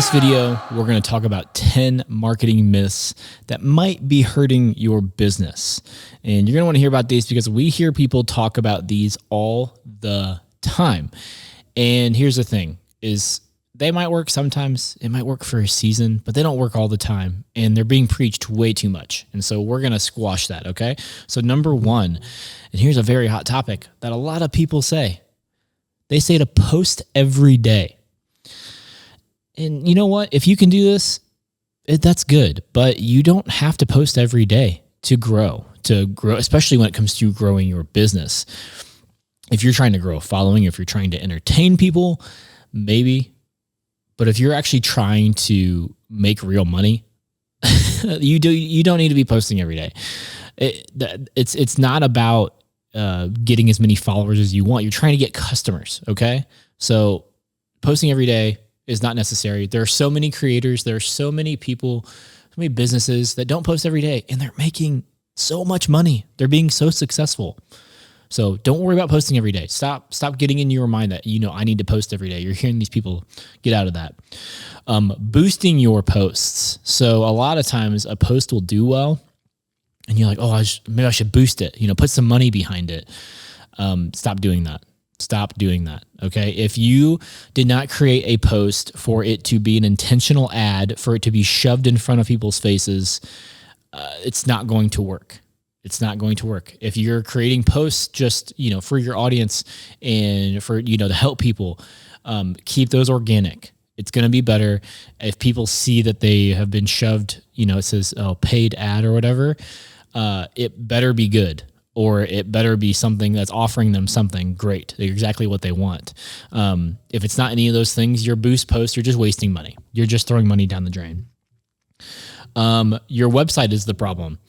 this video, we're going to talk about 10 marketing myths that might be hurting your business. And you're going to want to hear about these because we hear people talk about these all the time. And here's the thing is they might work sometimes, it might work for a season, but they don't work all the time and they're being preached way too much. And so we're going to squash that. Okay. So number one, and here's a very hot topic that a lot of people say, they say to post every day. And you know what? If you can do this, that's good, but you don't have to post every day to grow, especially when it comes to growing your business. If you're trying to grow a following, if you're trying to entertain people, maybe, but if you're actually trying to make real money, you don't need to be posting every day. It's not about getting as many followers as you want. You're trying to get customers. Okay. So posting every day is not necessary. There are so many creators. There are so many people, so many businesses that don't post every day and they're making so much money. They're being so successful. So don't worry about posting every day. Stop getting in your mind that, I need to post every day. You're hearing these people. Get out of that. Boosting your posts. So a lot of times a post will do well and you're like, maybe I should boost it, put some money behind it. Stop doing that. Stop doing that. Okay. If you did not create a post for it to be an intentional ad, for it to be shoved in front of people's faces, it's not going to work. It's not going to work. If you're creating posts just, for your audience and for, to help people, keep those organic. It's going to be better if people see that they have been shoved, it says, paid ad or whatever. It better be good. Or it better be something that's offering them something great, exactly what they want. If it's not any of those things, your boost post, you're just wasting money. You're just throwing money down the drain. Your website is the problem.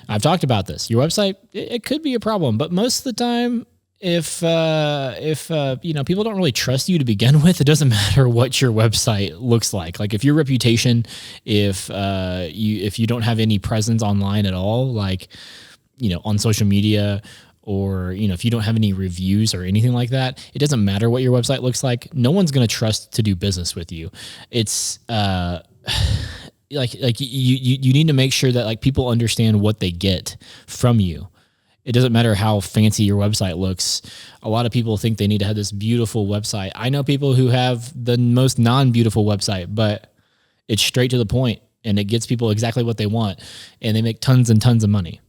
I've talked about this. Your website, it could be a problem, but most of the time, if people don't really trust you to begin with, it doesn't matter what your website looks like. Like if your reputation, if you don't have any presence online at all, like, on social media or, if you don't have any reviews or anything like that, it doesn't matter what your website looks like. No one's going to trust to do business with you. It's, you need to make sure that like people understand what they get from you. It doesn't matter how fancy your website looks. A lot of people think they need to have this beautiful website. I know people who have the most non-beautiful website, but it's straight to the point and it gets people exactly what they want and they make tons and tons of money.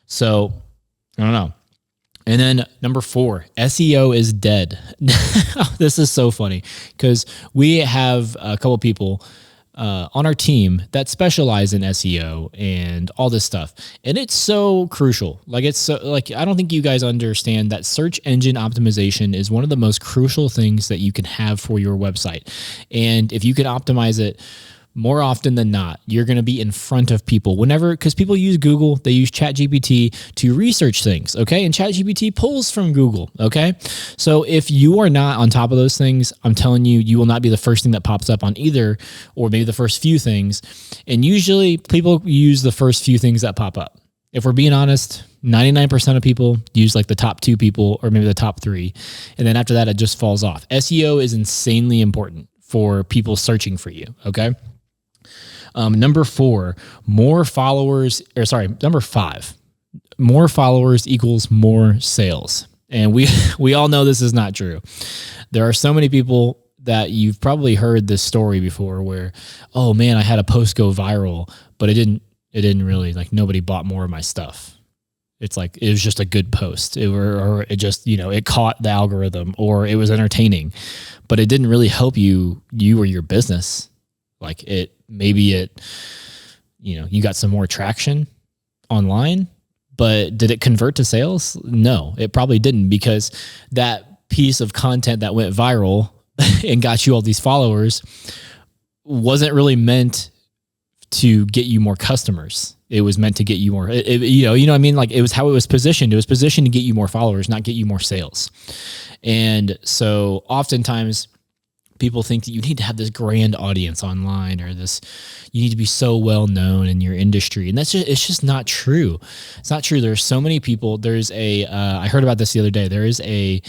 So I don't know. And then number 4, SEO is dead. This is so funny because we have a couple people on our team that specialize in SEO and all this stuff. And it's so crucial. I don't think you guys understand that search engine optimization is one of the most crucial things that you can have for your website. And if you can optimize it more often than not, you're going to be in front of people because people use Google, they use ChatGPT to research things. Okay. And ChatGPT pulls from Google. Okay. So if you are not on top of those things, I'm telling you, you will not be the first thing that pops up on either, or maybe the first few things. And usually people use the first few things that pop up. If we're being honest, 99% of people use like the top 2 people or maybe the top 3. And then after that, it just falls off. SEO is insanely important for people searching for you. Okay. Number 5, more followers equals more sales. And we all know this is not true. There are so many people that you've probably heard this story before where, oh man, I had a post go viral, but it didn't really, like, nobody bought more of my stuff. It's like, it was just a good post or it just, it caught the algorithm or it was entertaining, but it didn't really help you or your business. Like you got some more traction online, but did it convert to sales? No, it probably didn't, because that piece of content that went viral and got you all these followers wasn't really meant to get you more customers. It was meant to get you more, you know what I mean? Like, it was how it was positioned. It was positioned to get you more followers, not get you more sales. And so oftentimes people think that you need to have this grand audience online, or you need to be so well known in your industry. And it's just not true. It's not true. There's so many people. There's I heard about this the other day. There is a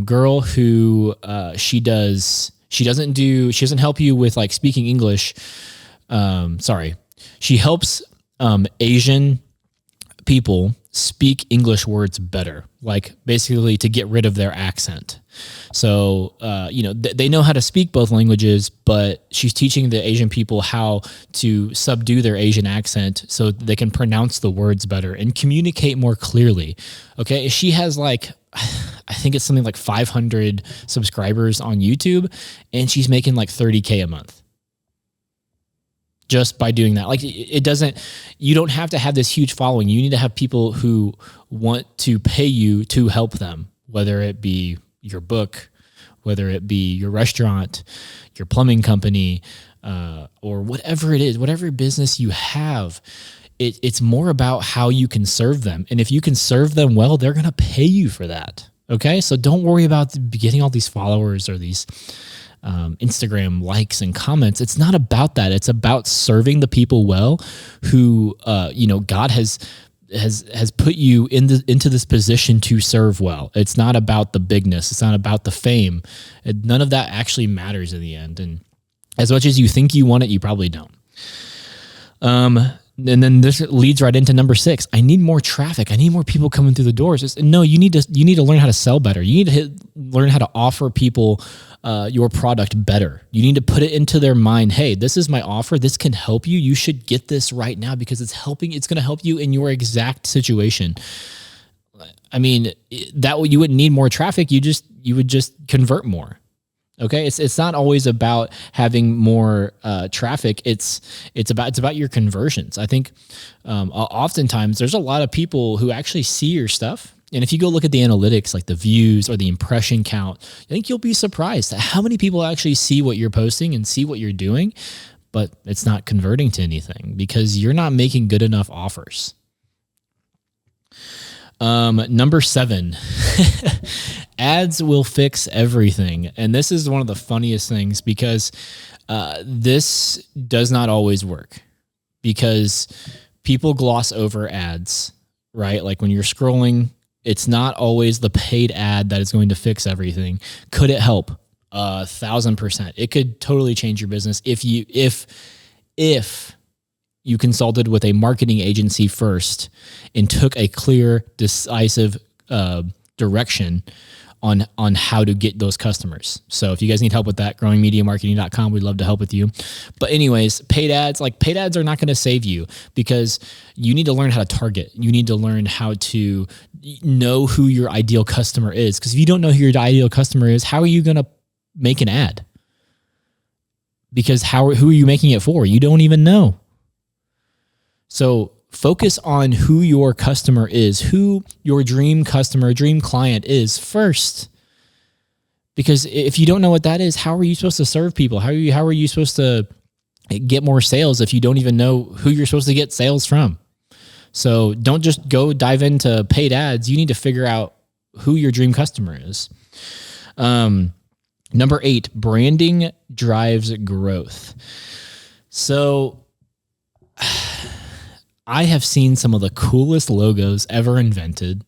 girl who she does She doesn't help you with like speaking English. She helps Asian people speak English words better, like basically to get rid of their accent. So, they know how to speak both languages, but she's teaching the Asian people how to subdue their Asian accent so they can pronounce the words better and communicate more clearly. Okay. She has like, I think it's something like 500 subscribers on YouTube, and she's making like 30K a month just by doing that. Like you don't have to have this huge following. You need to have people who want to pay you to help them, whether it be your book, whether it be your restaurant, your plumbing company, or whatever it is, whatever business you have. It's more about how you can serve them. And if you can serve them well, they're going to pay you for that. Okay. So don't worry about getting all these followers or these Instagram likes and comments. It's not about that. It's about serving the people well who, God has put you into this position to serve well. It's not about the bigness. It's not about the fame. None of that actually matters in the end. And as much as you think you want it, you probably don't. And then this leads right into number 6. I need more traffic. I need more people coming through the doors. No, you need to learn how to sell better. You need to learn how to offer people your product better. You need to put it into their mind. Hey, this is my offer. This can help you. You should get this right now because it's going to help you in your exact situation. I mean, you wouldn't need more traffic. You would just convert more. Okay. It's not always about having more traffic. It's about your conversions. I think oftentimes there's a lot of people who actually see your stuff. And if you go look at the analytics, like the views or the impression count, I think you'll be surprised at how many people actually see what you're posting and see what you're doing, but it's not converting to anything because you're not making good enough offers. Number 7, ads will fix everything. And this is one of the funniest things because this does not always work because people gloss over ads, right? Like when you're scrolling, it's not always the paid ad that is going to fix everything. Could it help? 1,000%. It could totally change your business if you consulted with a marketing agency first and took a clear, decisive direction on how to get those customers. So if you guys need help with that, growingmediamarketing.com, we'd love to help with you. But anyways, paid ads are not going to save you because you need to learn how to target. You need to learn how to know who your ideal customer is. Because if you don't know who your ideal customer is, how are you going to make an ad? Because who are you making it for? You don't even know. So focus on who your customer is, who your dream customer, dream client is first. Because if you don't know what that is, how are you supposed to serve people? How are you supposed to get more sales if you don't even know who you're supposed to get sales from? So don't just go dive into paid ads. You need to figure out who your dream customer is. Number 8, branding drives growth. So I have seen some of the coolest logos ever invented,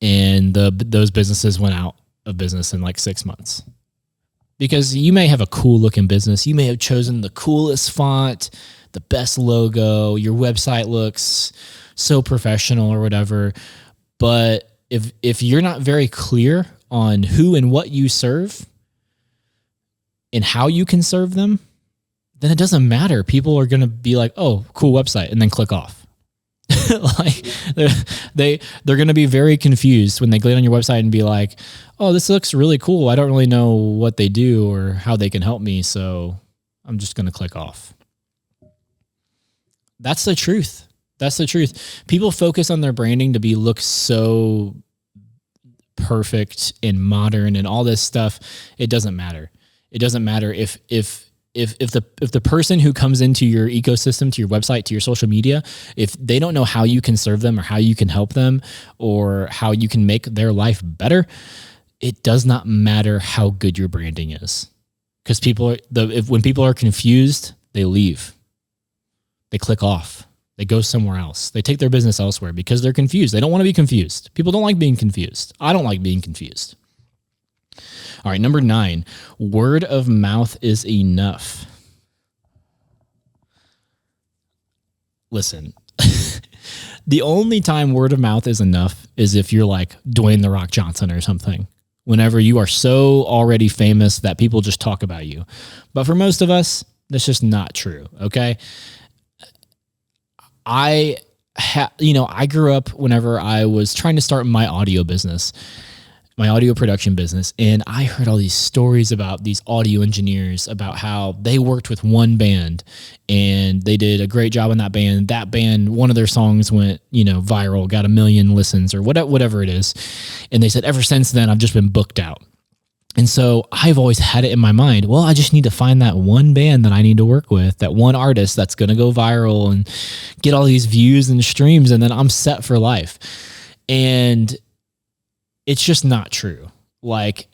and those businesses went out of business in like 6 months. Because you may have a cool looking business. You may have chosen the coolest font, the best logo, your website looks so professional or whatever. But if you're not very clear on who and what you serve and how you can serve them, then it doesn't matter. People are going to be like, oh, cool website, and then click off. Like they're going to be very confused when they get on your website and be like, oh, this looks really cool. I don't really know what they do or how they can help me, so I'm just going to click off. That's the truth. That's the truth. People focus on their branding to look so perfect and modern and all this stuff. It doesn't matter. It doesn't matter if the person who comes into your ecosystem, to your website, to your social media, if they don't know how you can serve them or how you can help them or how you can make their life better, it does not matter how good your branding is. Because when people are confused, they leave. They click off. They go somewhere else. They take their business elsewhere because they're confused. They don't want to be confused. People don't like being confused. I don't like being confused. All right, number 9, word of mouth is enough. Listen, the only time word of mouth is enough is if you're like Dwayne The Rock Johnson or something. Whenever you are so already famous that people just talk about you. But for most of us, that's just not true. Okay. I grew up whenever I was trying to start my audio business, my audio production business. And I heard all these stories about these audio engineers, about how they worked with one band and they did a great job on that band. That band, one of their songs went, viral, got 1 million listens or whatever it is. And they said, ever since then, I've just been booked out. And so I've always had it in my mind, well, I just need to find that one band that I need to work with, that one artist that's going to go viral and get all these views and streams, and then I'm set for life. And it's just not true. Like,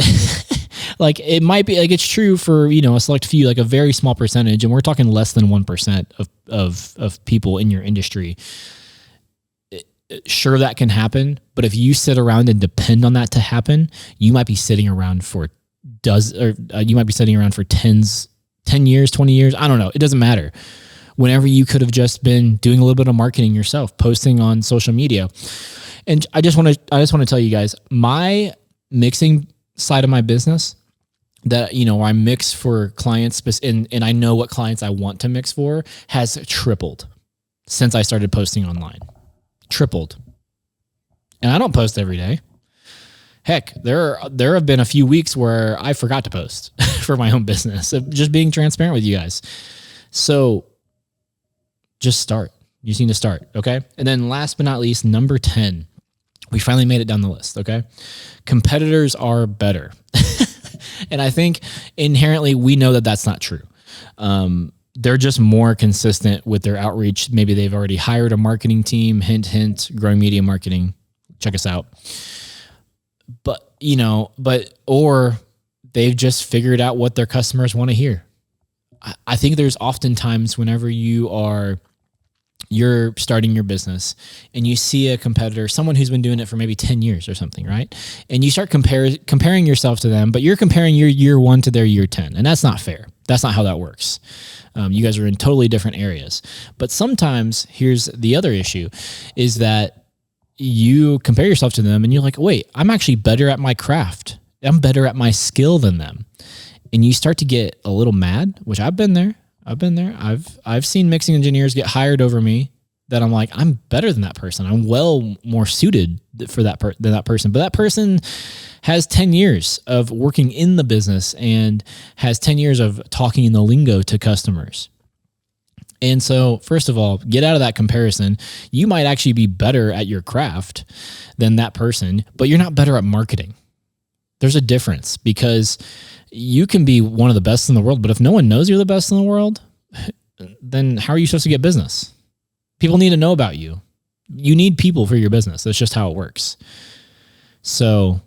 like it might be like it's true for, a select few, like a very small percentage, and we're talking less than 1% of people in your industry. Sure, that can happen, but if you sit around and depend on that to happen, you might be sitting around for you might be sitting around for 10 years, 20 years. I don't know. It doesn't matter. Whenever you could have just been doing a little bit of marketing yourself, posting on social media. And I just want to tell you guys, my mixing side of my business that, I mix for clients and I know what clients I want to mix for has tripled since I started posting online. Tripled. And I don't post every day. Heck, there have been a few weeks where I forgot to post for my own business. So just being transparent with you guys. So just start. You just need to start, okay? And then last but not least, number 10. We finally made it down the list, okay? Competitors are better. And I think inherently we know that that's not true. They're just more consistent with their outreach. Maybe they've already hired a marketing team, hint, hint, Growing Media Marketing. Check us out. Or they've just figured out what their customers want to hear. I think there's oftentimes whenever you're starting your business and you see a competitor, someone who's been doing it for maybe 10 years or something, right? And you start comparing yourself to them, but you're comparing your year 1 to their year 10. And that's not fair. That's not how that works. You guys are in totally different areas. But sometimes here's the other issue is that you compare yourself to them and you're like, wait, I'm actually better at my craft. I'm better at my skill than them. And you start to get a little mad, which I've been there. I've seen mixing engineers get hired over me that I'm like, I'm better than that person. I'm well more suited for than that person. But that person has 10 years of working in the business and has 10 years of talking in the lingo to customers. And so, first of all, get out of that comparison. You might actually be better at your craft than that person, but you're not better at marketing. There's a difference because you can be one of the best in the world, but if no one knows you're the best in the world, then how are you supposed to get business? People need to know about you. You need people for your business. That's just how it works. So,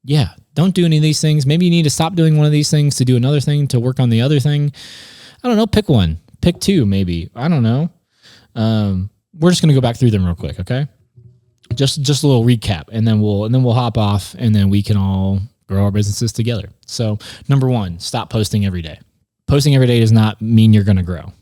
yeah, don't do any of these things. Maybe you need to stop doing one of these things to do another thing, to work on the other thing. I don't know. Pick one. Pick two, maybe. I don't know. We're just going to go back through them real quick, okay? Just a little recap, and then we'll hop off, and then we can all grow our businesses together. So, number 1, stop posting every day. Posting every day does not mean you're going to grow.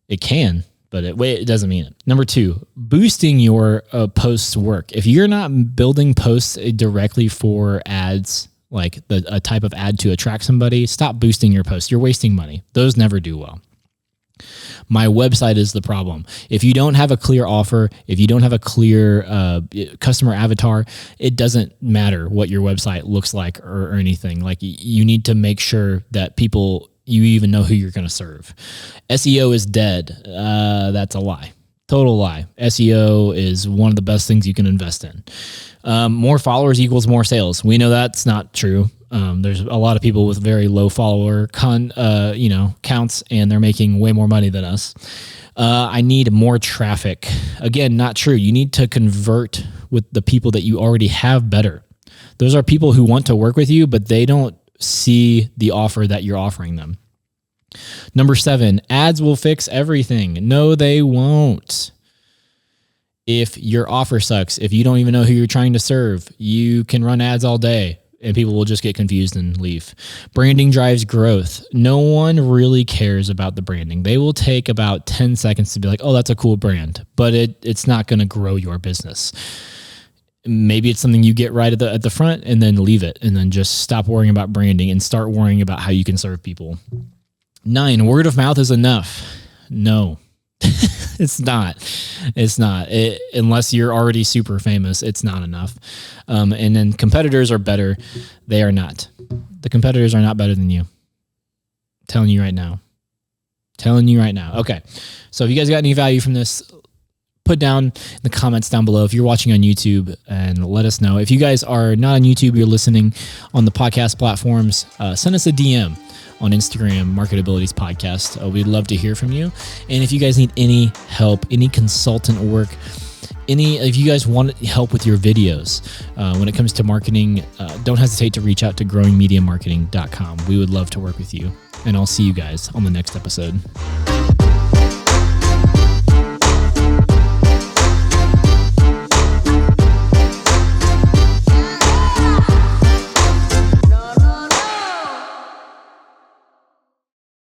It can, but it doesn't mean it. Number 2, boosting your posts work. If you're not building posts directly for ads, like a type of ad to attract somebody, stop boosting your posts. You're wasting money. Those never do well. My website is the problem. If you don't have a clear offer, if you don't have a clear customer avatar, it doesn't matter what your website looks like or anything. Like you need to make sure that you even know who you're going to serve. SEO is dead. That's a lie. Total lie. SEO is one of the best things you can invest in. More followers equals more sales. We know that's not true. There's a lot of people with very low follower counts, and they're making way more money than us. I need more traffic. Again, not true. You need to convert with the people that you already have better. Those are people who want to work with you, but they don't see the offer that you're offering them. Number 7, ads will fix everything. No, they won't. If your offer sucks, if you don't even know who you're trying to serve, you can run ads all day. and people will just get confused and leave. Branding drives growth. No one really cares about the branding. They will take about 10 seconds to be like, oh, that's a cool brand, but it's not going to grow your business. Maybe it's something you get right at the front and then leave it, and then just stop worrying about branding and start worrying about how you can serve people. 9, word of mouth is enough. No. It's not. Unless you're already super famous, it's not enough. And then competitors are better. They are not. The competitors are not better than you. Telling you right now. Okay. So if you guys got any value from this, put down in the comments down below if you're watching on YouTube, and let us know. If you guys are not on YouTube, you're listening on the podcast platforms, send us a DM on Instagram, MarketAbilities Podcast. We'd love to hear from you. And if you guys need any help, any consultant work, if you guys want help with your videos, when it comes to marketing, don't hesitate to reach out to growingmediamarketing.com. We would love to work with you. And I'll see you guys on the next episode.